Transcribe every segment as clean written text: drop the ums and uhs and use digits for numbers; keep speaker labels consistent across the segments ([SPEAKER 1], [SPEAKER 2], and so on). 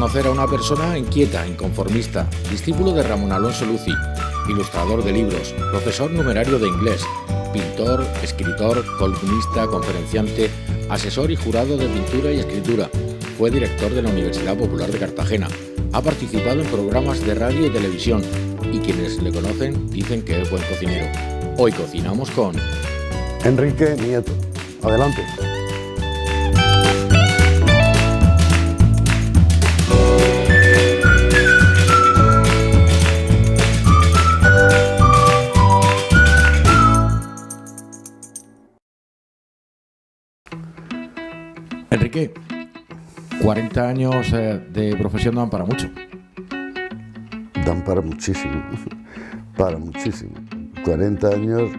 [SPEAKER 1] conocer a una persona inquieta, inconformista, discípulo de Ramón Alonso Luci, ilustrador de libros, profesor numerario de inglés, pintor, escritor, columnista, conferenciante, asesor y jurado de pintura y escritura. Fue director de la Universidad Popular de Cartagena. Ha participado en programas de radio y televisión y quienes le conocen dicen que es buen cocinero. Hoy cocinamos con
[SPEAKER 2] Enrique Nieto. Adelante.
[SPEAKER 1] Enrique, 40 años de profesión dan para mucho.
[SPEAKER 2] Dan para muchísimo, para muchísimo. 40 años,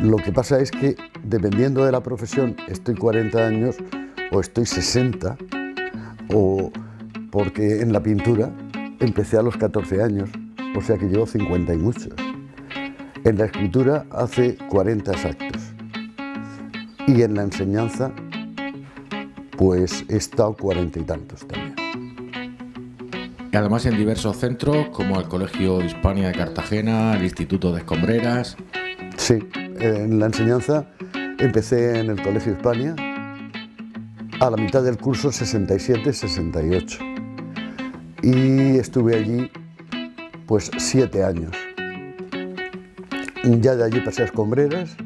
[SPEAKER 2] lo que pasa es que dependiendo de la profesión estoy 40 años o estoy 60, o porque en la pintura empecé a los 14 años, o sea que llevo 50 y muchos. En la escritura hace 40 exactos. Y en la enseñanza, pues he estado 40 y tantos también.
[SPEAKER 1] Y además en diversos centros, como el Colegio Hispania de Cartagena, el Instituto de Escombreras.
[SPEAKER 2] Sí, en la enseñanza empecé en el Colegio Hispania a la mitad del curso 67-68. Y estuve allí, pues 7 años. Ya de allí pasé a Escombreras.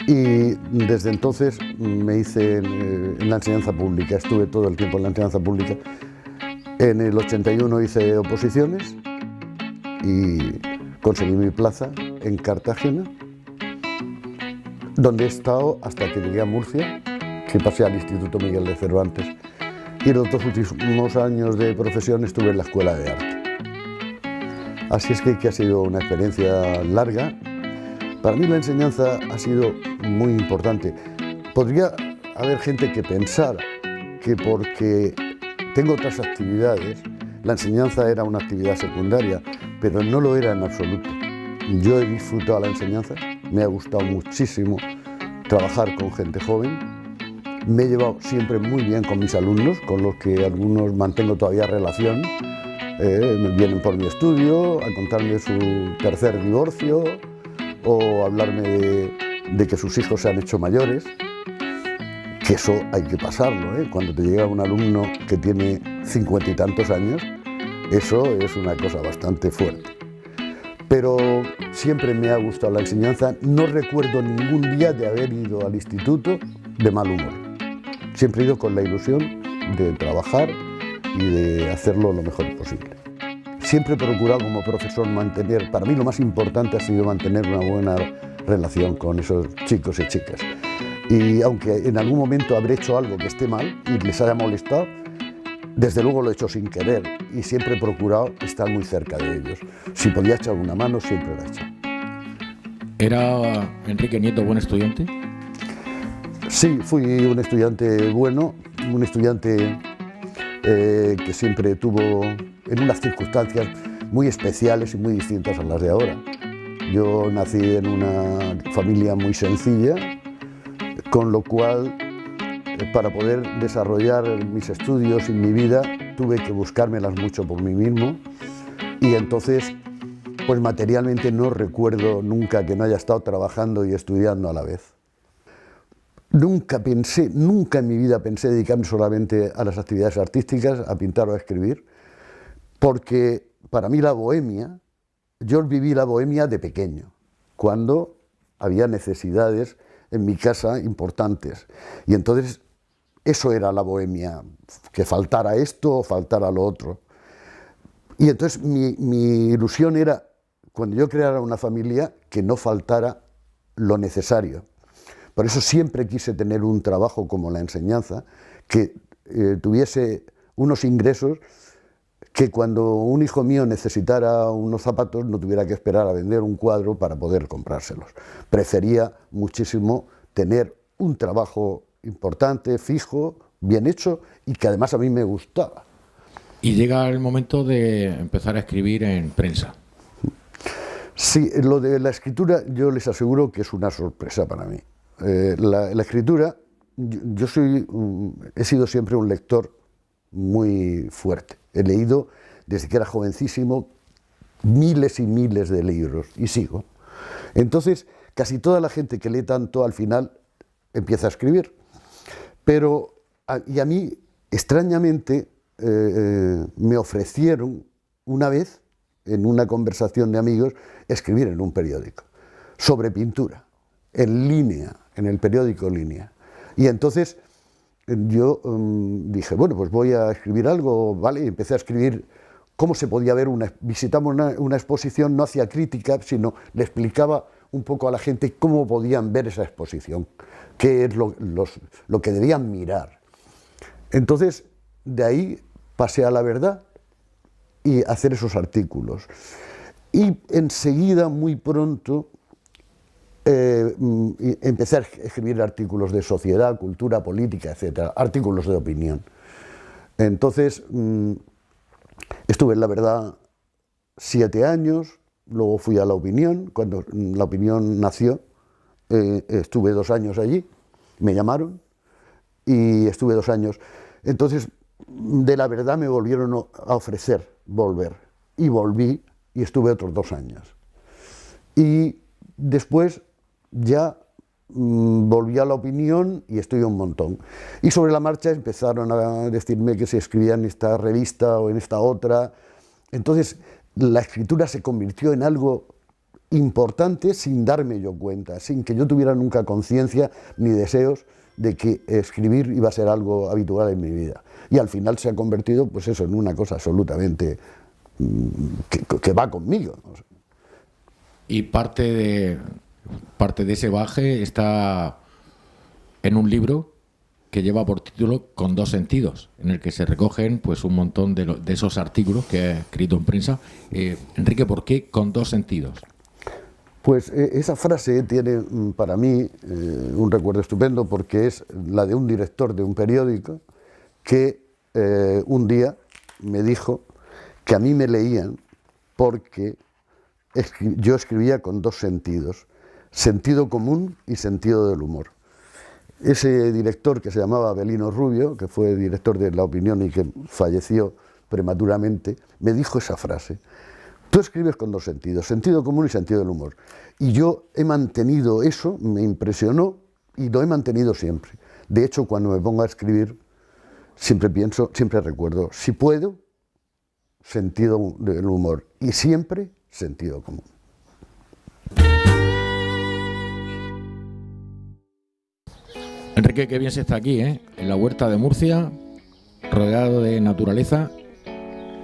[SPEAKER 2] Y desde entonces me hice en la enseñanza pública, estuve todo el tiempo en la enseñanza pública. En el 81 hice oposiciones y conseguí mi plaza en Cartagena, donde he estado hasta que llegué a Murcia, que pasé al Instituto Miguel de Cervantes. Y los 2 últimos años de profesión estuve en la Escuela de Arte. Así es que ha sido una experiencia larga. Para mí la enseñanza ha sido muy importante. Podría haber gente que pensara que porque tengo otras actividades, la enseñanza era una actividad secundaria, pero no lo era en absoluto. Yo he disfrutado la enseñanza, me ha gustado muchísimo trabajar con gente joven, me he llevado siempre muy bien con mis alumnos, con los que algunos mantengo todavía relación, me vienen por mi estudio a contarme su tercer divorcio, o hablarme de que sus hijos se han hecho mayores, que eso hay que pasarlo, ¿eh? Cuando te llega un alumno que tiene 50 y tantos años, eso es una cosa bastante fuerte. Pero siempre me ha gustado la enseñanza, no recuerdo ningún día de haber ido al instituto de mal humor. Siempre he ido con la ilusión de trabajar y de hacerlo lo mejor posible. Siempre he procurado como profesor mantener, para mí lo más importante ha sido mantener una buena relación con esos chicos y chicas. Y aunque en algún momento habré hecho algo que esté mal y les haya molestado, desde luego lo he hecho sin querer y siempre he procurado estar muy cerca de ellos. Si podía echar una mano, siempre la he echado.
[SPEAKER 1] ¿Era Enrique Nieto buen estudiante?
[SPEAKER 2] Sí, fui un estudiante bueno, un estudiante que siempre tuvo en unas circunstancias muy especiales y muy distintas a las de ahora. Yo nací en una familia muy sencilla, con lo cual, para poder desarrollar mis estudios y mi vida, tuve que buscármelas mucho por mí mismo. Y entonces, pues materialmente no recuerdo nunca que no haya estado trabajando y estudiando a la vez. Nunca en mi vida pensé dedicarme solamente a las actividades artísticas, a pintar o a escribir, porque para mí la bohemia, yo viví la bohemia de pequeño, cuando había necesidades en mi casa importantes. Y entonces eso era la bohemia, que faltara esto o faltara lo otro. Y entonces mi ilusión era, cuando yo creara una familia, que no faltara lo necesario. Por eso siempre quise tener un trabajo como la enseñanza, que tuviese unos ingresos que cuando un hijo mío necesitara unos zapatos no tuviera que esperar a vender un cuadro para poder comprárselos. Prefería muchísimo tener un trabajo importante, fijo, bien hecho y que además a mí me gustaba.
[SPEAKER 1] Y llega el momento de empezar a escribir en prensa.
[SPEAKER 2] Sí, lo de la escritura yo les aseguro que es una sorpresa para mí. La escritura, he sido siempre un lector muy fuerte. He leído, desde que era jovencísimo, miles y miles de libros, y sigo. Entonces, casi toda la gente que lee tanto, al final empieza a escribir. Pero, y a mí, extrañamente, me ofrecieron una vez, en una conversación de amigos, escribir en un periódico sobre pintura, en línea, en el periódico Línea. Y entonces yo dije, bueno, pues voy a escribir algo, ¿vale? Y empecé a escribir cómo se podía ver visitamos una exposición, no hacía crítica, sino le explicaba un poco a la gente cómo podían ver esa exposición, qué es lo que debían mirar. Entonces, de ahí pasé a La Verdad y hacer esos artículos. Y enseguida, muy pronto, empecé a escribir artículos de sociedad, cultura, política, etcétera, artículos de opinión. Entonces, estuve en La Verdad 7 años, luego fui a La Opinión. Cuando La Opinión nació, estuve 2 años allí, me llamaron y estuve 2 años. Entonces, de La Verdad me volvieron a ofrecer volver, y volví y estuve otros 2 años. Y después ya volví a La Opinión y estoy un montón. Y sobre la marcha empezaron a decirme que se escribía en esta revista o en esta otra. Entonces la escritura se convirtió en algo importante sin darme yo cuenta, sin que yo tuviera nunca conciencia ni deseos de que escribir iba a ser algo habitual en mi vida. Y al final se ha convertido, pues eso, en una cosa absolutamente que va conmigo.
[SPEAKER 1] Y parte de ese baje está en un libro que lleva por título Con 2 sentidos, en el que se recogen pues un montón de esos artículos que he escrito en prensa. Enrique, ¿por qué Con 2 sentidos?
[SPEAKER 2] Pues esa frase tiene para mí un recuerdo estupendo, porque es la de un director de un periódico que un día me dijo que a mí me leían porque yo escribía con 2 sentidos, sentido común y sentido del humor. Ese director, que se llamaba Abelino Rubio, que fue director de La Opinión y que falleció prematuramente, me dijo esa frase: tú escribes con 2 sentidos, sentido común y sentido del humor. Y yo he mantenido eso, me impresionó, y lo he mantenido siempre. De hecho, cuando me pongo a escribir, siempre recuerdo, si puedo, sentido del humor, y siempre sentido común.
[SPEAKER 1] Enrique, qué bien se está aquí, ¿eh? En la huerta de Murcia, rodeado de naturaleza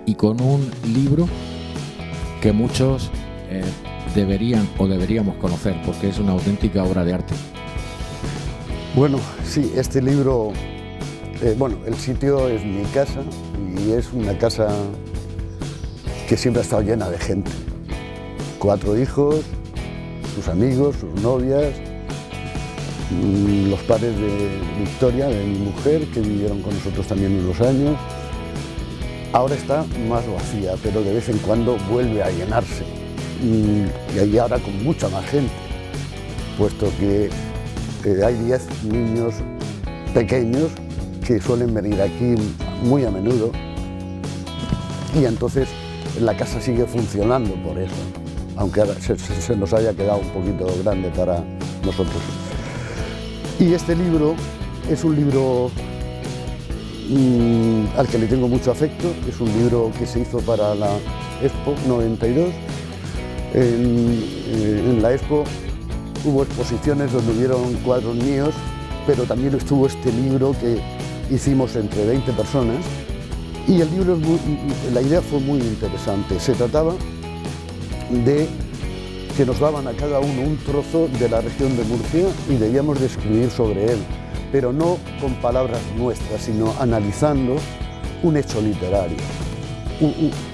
[SPEAKER 1] y con un libro que muchos deberíamos conocer, porque es una auténtica obra de arte.
[SPEAKER 2] Bueno, sí, este libro, el sitio es mi casa, y es una casa que siempre ha estado llena de gente. 4 hijos, sus amigos, sus novias, los padres de Victoria, de mi mujer, que vivieron con nosotros también unos años. Ahora está más vacía, pero de vez en cuando vuelve a llenarse. Y ahí ahora con mucha más gente, puesto que hay 10 niños pequeños que suelen venir aquí muy a menudo, y entonces la casa sigue funcionando por eso, aunque ahora se nos haya quedado un poquito grande para nosotros. Y este libro es un libro al que le tengo mucho afecto. Es un libro que se hizo para la Expo 92. En la Expo hubo exposiciones donde hubieron cuadros míos, pero también estuvo este libro que hicimos entre 20 personas. Y el libro, la idea fue muy interesante. Se trataba de que nos daban a cada uno un trozo de la región de Murcia y debíamos de escribir sobre él, pero no con palabras nuestras, sino analizando un hecho literario,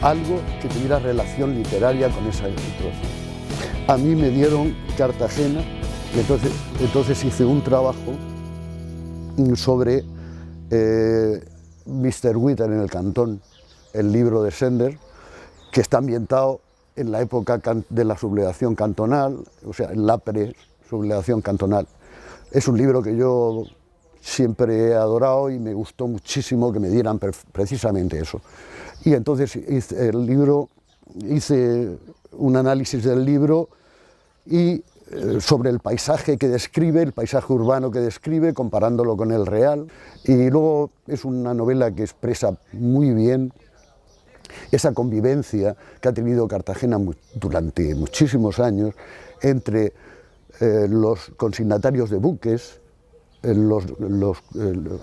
[SPEAKER 2] algo que tuviera relación literaria con ese trozo. A mí me dieron Cartagena, y entonces hice un trabajo sobre Mr. Wither en el Cantón, el libro de Sender, que está ambientado en la época de la sublevación cantonal, o sea, en la pre-sublevación cantonal. Es un libro que yo siempre he adorado y me gustó muchísimo que me dieran precisamente eso. Y entonces hice un análisis del libro y sobre el paisaje que describe, el paisaje urbano que describe, comparándolo con el real. Y luego es una novela que expresa muy bien esa convivencia que ha tenido Cartagena durante muchísimos años entre los consignatarios de buques,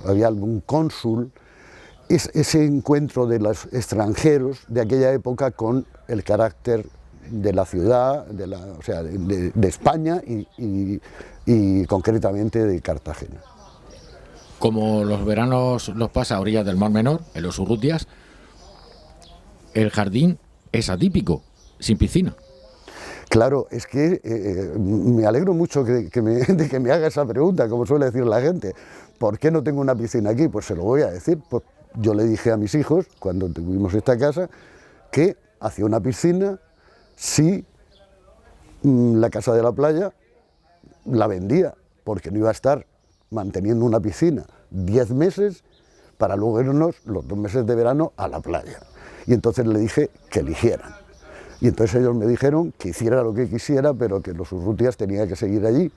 [SPEAKER 2] había algún cónsul, ese encuentro de los extranjeros de aquella época con el carácter de la ciudad, de España y concretamente de Cartagena.
[SPEAKER 1] Como los veranos los pasa a orillas del Mar Menor, en los Urrutias, el jardín es atípico, sin piscina.
[SPEAKER 2] Claro, es que me alegro mucho de que me haga esa pregunta, como suele decir la gente. ¿Por qué no tengo una piscina aquí? Pues se lo voy a decir. Pues yo le dije a mis hijos, cuando tuvimos esta casa, que hacía una piscina si la casa de la playa la vendía, porque no iba a estar manteniendo una piscina 10 meses para luego irnos los 2 meses de verano a la playa. Y entonces le dije que eligieran. Y entonces ellos me dijeron que hiciera lo que quisiera, pero que los Urrutias tenía que seguir allí,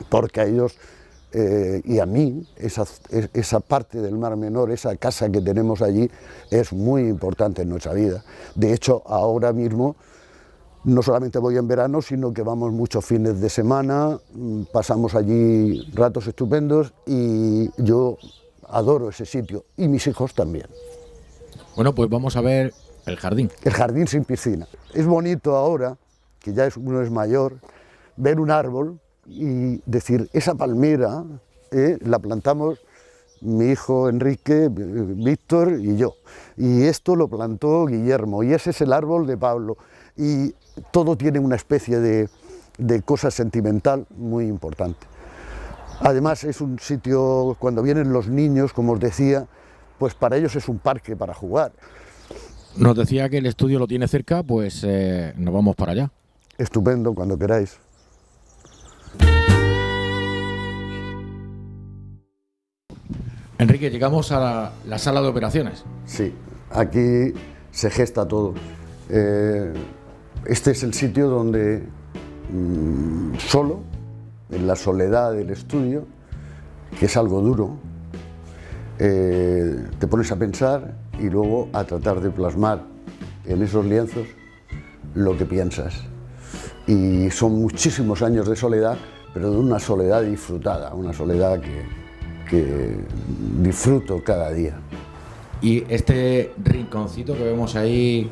[SPEAKER 2] porque a ellos y a mí esa parte del Mar Menor, esa casa que tenemos allí, es muy importante en nuestra vida. De hecho, ahora mismo no solamente voy en verano, sino que vamos muchos fines de semana, pasamos allí ratos estupendos y yo adoro ese sitio, y mis hijos también.
[SPEAKER 1] Bueno, pues vamos a ver el jardín.
[SPEAKER 2] El jardín sin piscina. Es bonito ahora, que ya uno es mayor, ver un árbol y decir, esa palmera la plantamos mi hijo Enrique, Víctor y yo. Y esto lo plantó Guillermo, y ese es el árbol de Pablo. Y todo tiene una especie de cosa sentimental muy importante. Además es un sitio, cuando vienen los niños, como os decía, pues para ellos es un parque para jugar.
[SPEAKER 1] Nos decía que el estudio lo tiene cerca, pues nos vamos para allá.
[SPEAKER 2] Estupendo, cuando queráis.
[SPEAKER 1] Enrique, llegamos a la sala de operaciones.
[SPEAKER 2] Sí, aquí se gesta todo. Este es el sitio donde solo, en la soledad del estudio, que es algo duro, te pones a pensar y luego a tratar de plasmar en esos lienzos lo que piensas. Y son muchísimos años de soledad, pero de una soledad disfrutada, una soledad que disfruto cada día.
[SPEAKER 1] Y este rinconcito que vemos ahí...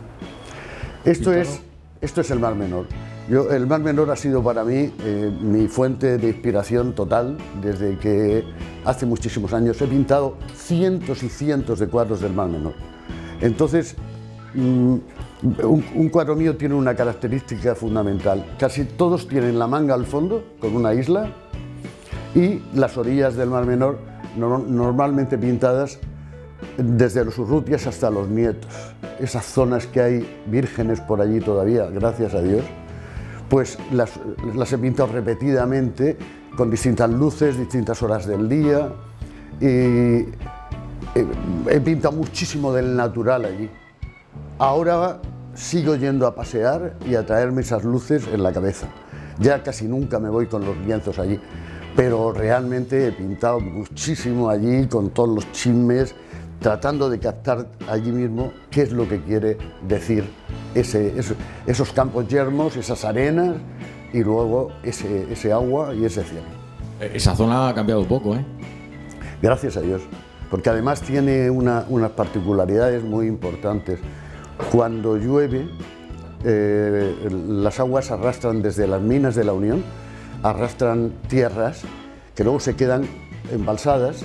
[SPEAKER 2] Esto es el Mar Menor. El Mar Menor ha sido para mí mi fuente de inspiración total desde que hace muchísimos años he pintado cientos y cientos de cuadros del Mar Menor. Entonces, un cuadro mío tiene una característica fundamental. Casi todos tienen la manga al fondo, con una isla, y las orillas del Mar Menor normalmente pintadas desde los Urrutias hasta los Nietos. Esas zonas que hay vírgenes por allí todavía, gracias a Dios, pues las he pintado repetidamente con distintas luces, distintas horas del día, y he pintado muchísimo del natural allí. Ahora sigo yendo a pasear y a traerme esas luces en la cabeza. Ya casi nunca me voy con los lienzos allí, pero realmente he pintado muchísimo allí con todos los chismes, tratando de captar allí mismo qué es lo que quiere decir esos campos yermos, esas arenas y luego ese agua y ese cielo.
[SPEAKER 1] Esa zona ha cambiado un poco, ¿eh?
[SPEAKER 2] Gracias a Dios, porque además tiene unas particularidades muy importantes. Cuando llueve, las aguas arrastran desde las minas de la Unión, arrastran tierras que luego se quedan embalsadas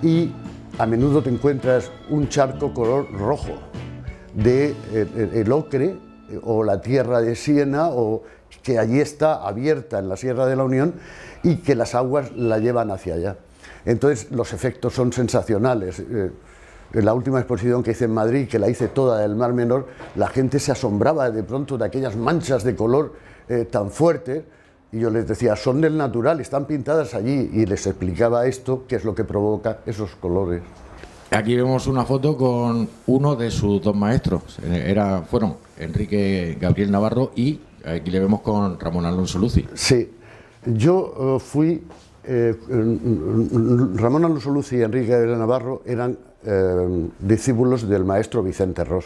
[SPEAKER 2] y a menudo te encuentras un charco color rojo de el ocre o la tierra de Siena, o que allí está abierta en la Sierra de la Unión y que las aguas la llevan hacia allá. Entonces los efectos son sensacionales. En la última exposición que hice en Madrid, que la hice toda del Mar Menor, la gente se asombraba de pronto de aquellas manchas de color tan fuertes, Y yo les decía, son del natural, están pintadas allí, y les explicaba esto, qué es lo que provoca esos colores.
[SPEAKER 1] Aquí vemos una foto con uno de sus dos maestros, fueron Enrique Gabriel Navarro y aquí le vemos con Ramón Alonso Luci.
[SPEAKER 2] Sí, yo fui, Ramón Alonso Luci y Enrique Gabriel Navarro eran discípulos del maestro Vicente Ros.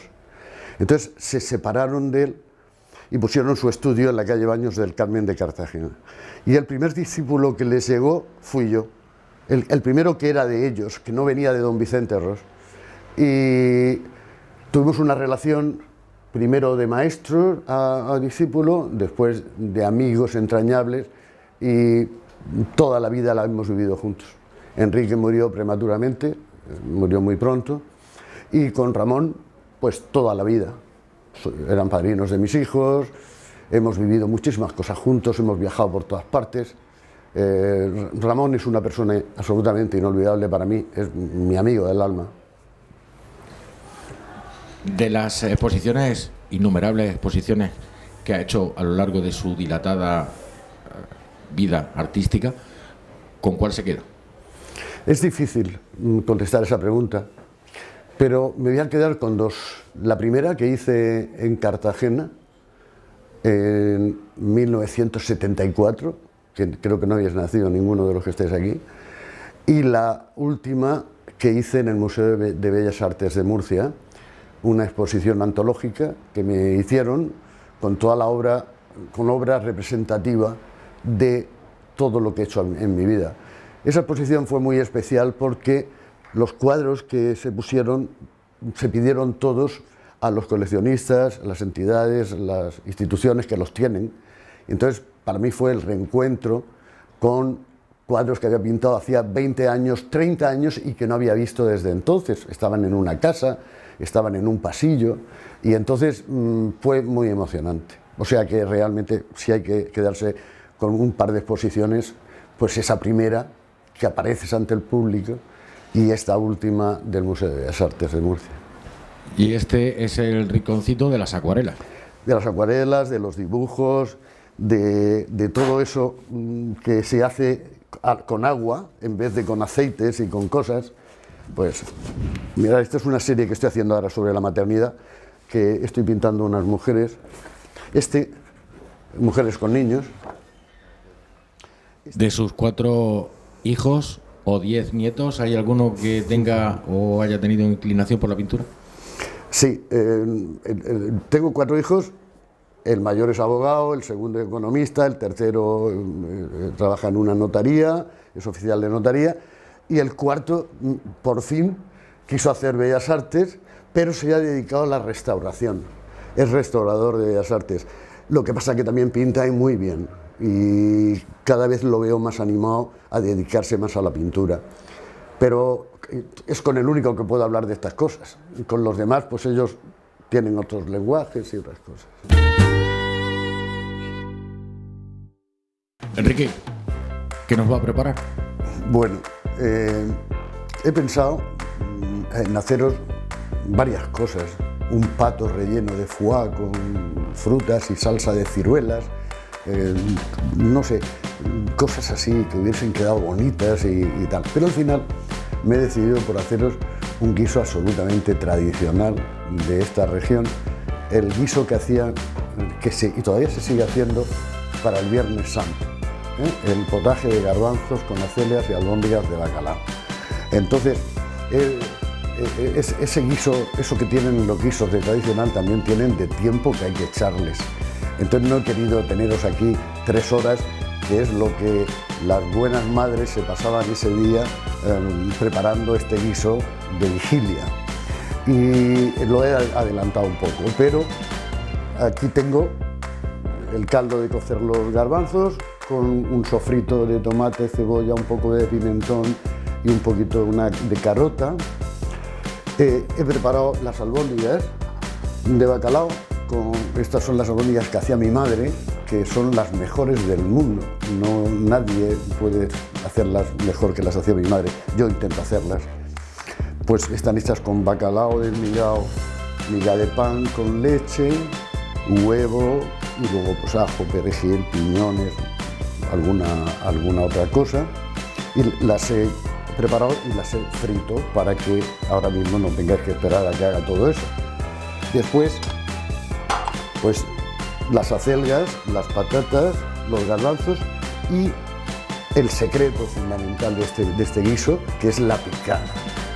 [SPEAKER 2] Entonces se separaron de él y pusieron su estudio en la calle Baños del Carmen de Cartagena. Y el primer discípulo que les llegó fui yo. El primero que era de ellos, que no venía de don Vicente Ros. Y tuvimos una relación primero de maestro a discípulo, después de amigos entrañables, y toda la vida la hemos vivido juntos. Enrique murió prematuramente, murió muy pronto, y con Ramón, pues toda la vida. Eran padrinos de mis hijos, hemos vivido muchísimas cosas juntos, hemos viajado por todas partes. Ramón es una persona absolutamente inolvidable para mí, es mi amigo del alma.
[SPEAKER 1] De las exposiciones, innumerables exposiciones que ha hecho a lo largo de su dilatada vida artística, ¿con cuál se queda?
[SPEAKER 2] Es difícil contestar esa pregunta, pero me voy a quedar con dos. La primera, que hice en Cartagena en 1974, que creo que no habéis nacido ninguno de los que estáis aquí, y la última que hice en el Museo de Bellas Artes de Murcia, una exposición antológica que me hicieron con toda la obra, con obra representativa de todo lo que he hecho en mi vida. Esa exposición fue muy especial porque los cuadros que se pusieron se pidieron todos a los coleccionistas, a las entidades, las instituciones que los tienen. Entonces, para mí fue el reencuentro con cuadros que había pintado hacía 20 años, 30 años y que no había visto desde entonces. Estaban en una casa, estaban en un pasillo y entonces fue muy emocionante. O sea que realmente si hay que quedarse con un par de exposiciones, pues esa primera que apareces ante el público y esta última del Museo de Bellas Artes de Murcia.
[SPEAKER 1] Y este es el rinconcito de las acuarelas.
[SPEAKER 2] De las acuarelas, de los dibujos, de todo eso que se hace con agua en vez de con aceites y con cosas. Pues mira, esta es una serie que estoy haciendo ahora sobre la maternidad, que estoy pintando unas mujeres, mujeres con niños.
[SPEAKER 1] De sus 4 hijos o 10 nietos, ¿hay alguno que tenga o haya tenido inclinación por la pintura?
[SPEAKER 2] Sí, tengo 4 hijos, el mayor es abogado, el segundo es economista, el tercero trabaja en una notaría, es oficial de notaría, y el cuarto, por fin, quiso hacer Bellas Artes, pero se ha dedicado a la restauración, es restaurador de Bellas Artes. Lo que pasa que también pinta y muy bien, y cada vez lo veo más animado a dedicarse más a la pintura. Pero es con el único que puedo hablar de estas cosas. Y con los demás, pues ellos tienen otros lenguajes y otras cosas.
[SPEAKER 1] Enrique, ¿qué nos va a preparar?
[SPEAKER 2] Bueno, he pensado en haceros varias cosas. Un pato relleno de foie con frutas y salsa de ciruelas. No sé, cosas así que hubiesen quedado bonitas y tal. Pero al final me he decidido por haceros un guiso absolutamente tradicional de esta región, el guiso que hacían, y todavía se sigue haciendo para el Viernes Santo, el potaje de garbanzos con acelias y albóndigas de bacalao. Entonces, ese guiso, eso que tienen los guisos de tradicional, también tienen de tiempo que hay que echarles. Entonces no he querido teneros aquí 3 horas, que es lo que las buenas madres se pasaban ese día preparando este guiso de vigilia. Y lo he adelantado un poco, pero aquí tengo el caldo de cocer los garbanzos con un sofrito de tomate, cebolla, un poco de pimentón y un poquito de carota. He preparado las albóndigas de bacalao. Estas son las albóndigas que hacía mi madre, que son las mejores del mundo. No, nadie puede hacerlas mejor que las hacía mi madre. Yo intento hacerlas. Pues están hechas con bacalao desmigado, miga de pan con leche, huevo y luego pues ajo, perejil, piñones, alguna otra cosa, y las he preparado y las he frito para que ahora mismo no tengáis que esperar a que haga todo eso. Después, pues las acelgas, las patatas, los garbanzos y el secreto fundamental de este guiso, que es la picada.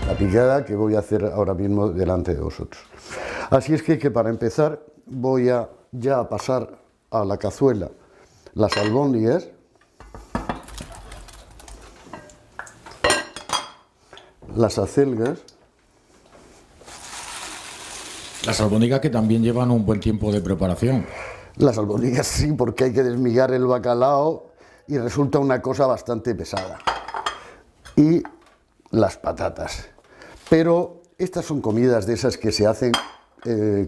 [SPEAKER 2] La picada que voy a hacer ahora mismo delante de vosotros. Así es que para empezar voy a ya pasar a la cazuela las albóndigas, las acelgas.
[SPEAKER 1] Las albóndigas que también llevan un buen tiempo de preparación.
[SPEAKER 2] Las albóndigas sí, porque hay que desmigar el bacalao y resulta una cosa bastante pesada. Y las patatas. Pero estas son comidas de esas que se hacen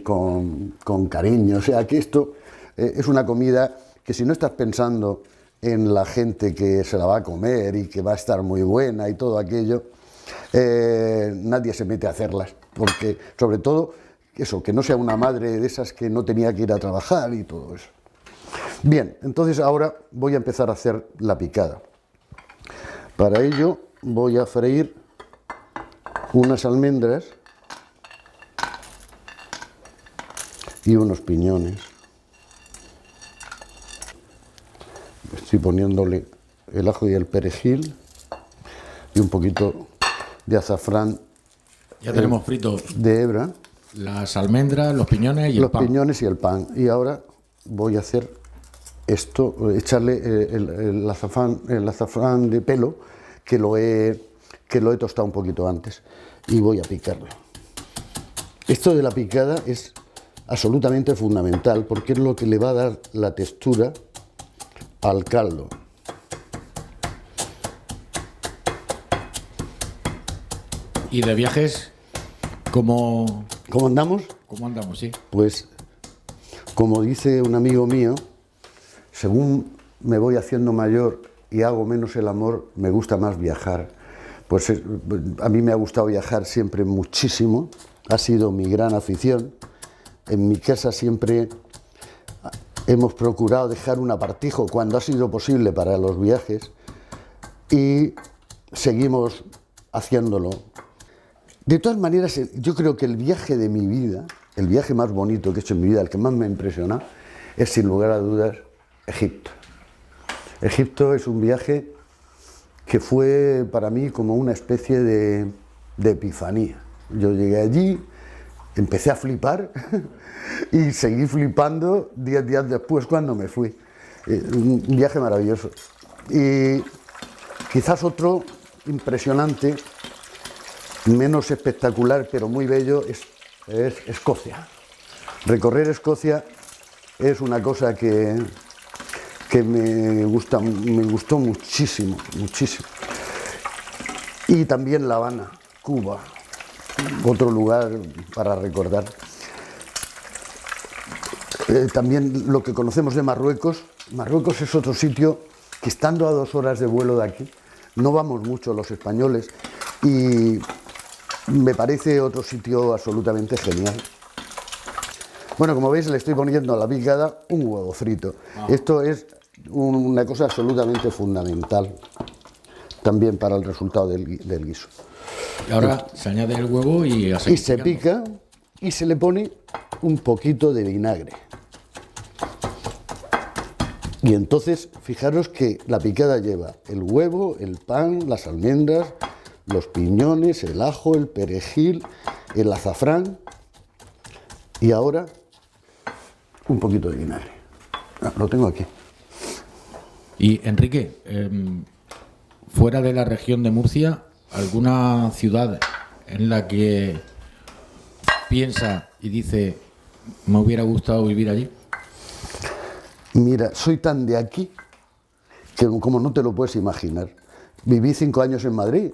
[SPEAKER 2] con cariño. O sea que esto es una comida que si no estás pensando en la gente que se la va a comer y que va a estar muy buena y todo aquello, nadie se mete a hacerlas. Porque sobre todo eso, que no sea una madre de esas que no tenía que ir a trabajar y todo eso. Bien, entonces ahora voy a empezar a hacer la picada. Para ello voy a freír unas almendras y unos piñones. Estoy poniéndole el ajo y el perejil y un poquito de azafrán.
[SPEAKER 1] Ya tenemos frito
[SPEAKER 2] de hebra.
[SPEAKER 1] Las almendras, los piñones y el pan.
[SPEAKER 2] Los piñones y el pan. Y ahora voy a hacer esto, echarle el azafrán de pelo, que lo he tostado un poquito antes. Y voy a picarlo. Esto de la picada es absolutamente fundamental, porque es lo que le va a dar la textura al caldo.
[SPEAKER 1] ¿Y de viajes cómo
[SPEAKER 2] andamos?
[SPEAKER 1] ¿Cómo andamos, sí?
[SPEAKER 2] Pues, como dice un amigo mío, según me voy haciendo mayor y hago menos el amor, me gusta más viajar. Pues a mí me ha gustado viajar siempre muchísimo, ha sido mi gran afición. En mi casa siempre hemos procurado dejar un apartijo cuando ha sido posible para los viajes y seguimos haciéndolo. De todas maneras, yo creo que el viaje de mi vida, el viaje más bonito que he hecho en mi vida, el que más me ha impresionado, es sin lugar a dudas Egipto. Egipto es un viaje que fue para mí como una especie de epifanía. Yo llegué allí, empecé a flipar y seguí flipando 10 días después cuando me fui. Un viaje maravilloso. Y quizás otro impresionante, menos espectacular, pero muy bello, es Escocia. Recorrer Escocia es una cosa que me gustó muchísimo, muchísimo. Y también La Habana, Cuba, otro lugar para recordar. También lo que conocemos de Marruecos. Marruecos es otro sitio que, estando a 2 horas de vuelo de aquí, no vamos mucho los españoles, y me parece otro sitio absolutamente genial. Bueno, como veis, le estoy poniendo a la picada un huevo frito. Esto es una cosa absolutamente fundamental también para el resultado del guiso.
[SPEAKER 1] Y ahora se añade el huevo y
[SPEAKER 2] se pica y se le pone un poquito de vinagre. Y entonces, fijaros que la picada lleva el huevo, el pan, las almendras, los piñones, el ajo, el perejil, el azafrán y ahora un poquito de vinagre. Lo tengo aquí.
[SPEAKER 1] Y Enrique, fuera de la región de Murcia, ¿alguna ciudad en la que piensa y dice, me hubiera gustado vivir allí?
[SPEAKER 2] Mira, soy tan de aquí que como no te lo puedes imaginar. Viví 5 años en Madrid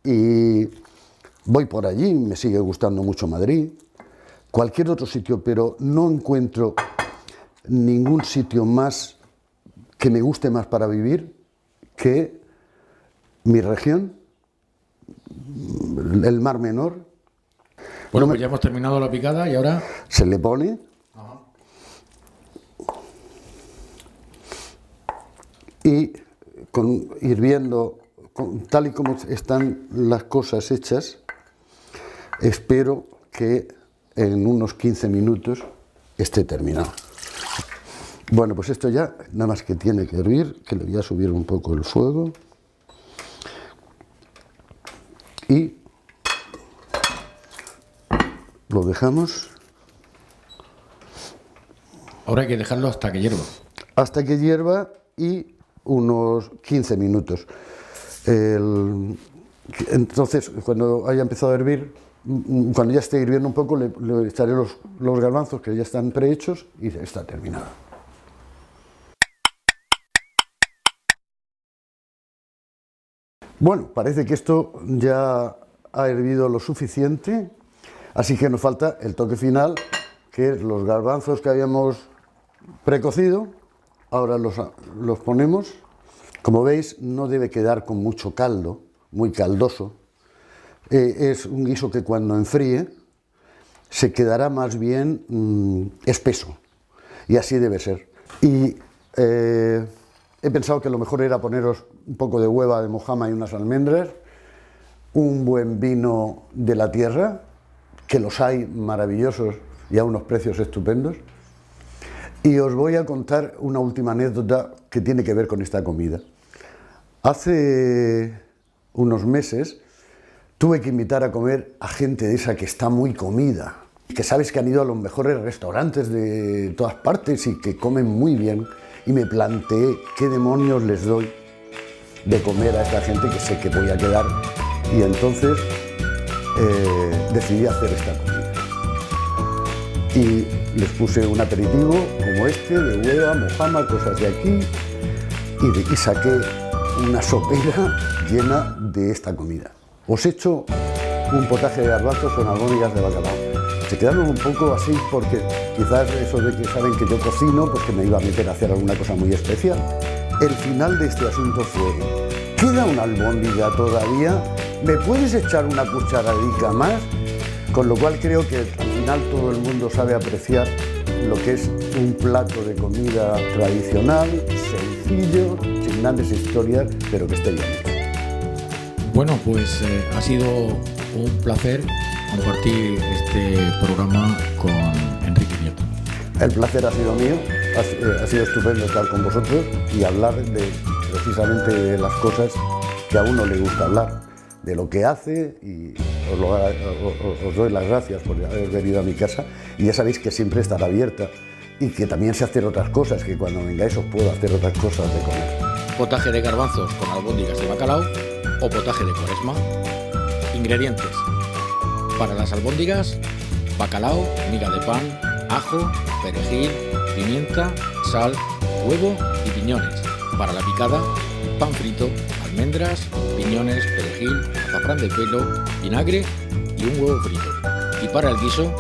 [SPEAKER 2] y voy por allí, me sigue gustando mucho Madrid, cualquier otro sitio, pero no encuentro ningún sitio más que me guste más para vivir que mi región, el Mar Menor.
[SPEAKER 1] Bueno, pues ya hemos terminado la picada y ahora
[SPEAKER 2] se le pone. y hirviendo tal y como están las cosas hechas, espero que en unos 15 minutos esté terminado. Bueno, pues esto ya nada más que tiene que hervir, que le voy a subir un poco el fuego. Y lo dejamos.
[SPEAKER 1] Ahora hay que dejarlo hasta que hierva.
[SPEAKER 2] Hasta que hierva y unos 15 minutos. Entonces, cuando haya empezado a hervir, cuando ya esté hirviendo un poco, le echaré los garbanzos que ya están prehechos y está terminado. Bueno, parece que esto ya ha hervido lo suficiente, así que nos falta el toque final, que es los garbanzos que habíamos precocido. Ahora los ponemos. Como veis, no debe quedar con mucho caldo, muy caldoso. Es un guiso que cuando enfríe se quedará más bien espeso, y así debe ser. Y he pensado que lo mejor era poneros un poco de hueva de mojama y unas almendras, un buen vino de la tierra, que los hay maravillosos y a unos precios estupendos. Y os voy a contar una última anécdota que tiene que ver con esta comida. Hace unos meses tuve que invitar a comer a gente de esa que está muy comida, que sabes que han ido a los mejores restaurantes de todas partes y que comen muy bien, y me planteé qué demonios les doy de comer a esta gente que sé que voy a quedar, y entonces decidí hacer esta comida. Y les puse un aperitivo como este, de hueva, mojama, cosas de aquí, y saqué una sopera llena de esta comida. Os he hecho un potaje de garbanzos con albóndigas de bacalao. Se quedaron un poco así porque quizás eso de que saben que yo cocino, pues que me iba a meter a hacer alguna cosa muy especial. El final de este asunto fue: ¿queda una albóndiga todavía? ¿Me puedes echar una cucharadica más? Con lo cual creo que al final todo el mundo sabe apreciar lo que es un plato de comida tradicional, sencillo, sin grandes historias, pero que esté bien hecho.
[SPEAKER 1] Bueno, pues ha sido un placer compartir este programa con Enrique Nieto.
[SPEAKER 2] El placer ha sido mío, ha sido estupendo estar con vosotros y hablar precisamente de las cosas que a uno le gusta hablar, de lo que hace, y os doy las gracias por haber venido a mi casa, y ya sabéis que siempre estará abierta y que también sé hacer otras cosas, que cuando vengáis os puedo hacer otras cosas de comer.
[SPEAKER 1] Potaje de garbanzos con albóndigas de bacalao o potaje de Cuaresma. Ingredientes: para las albóndigas, bacalao, miga de pan, ajo, perejil, pimienta, sal, huevo y piñones. Para la picada, pan frito, almendras, piñones, perejil, azafrán de pelo, vinagre y un huevo frito. Y para el guiso,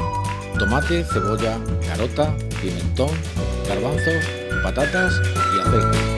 [SPEAKER 1] tomate, cebolla, carota, pimentón, garbanzos, patatas y aceite.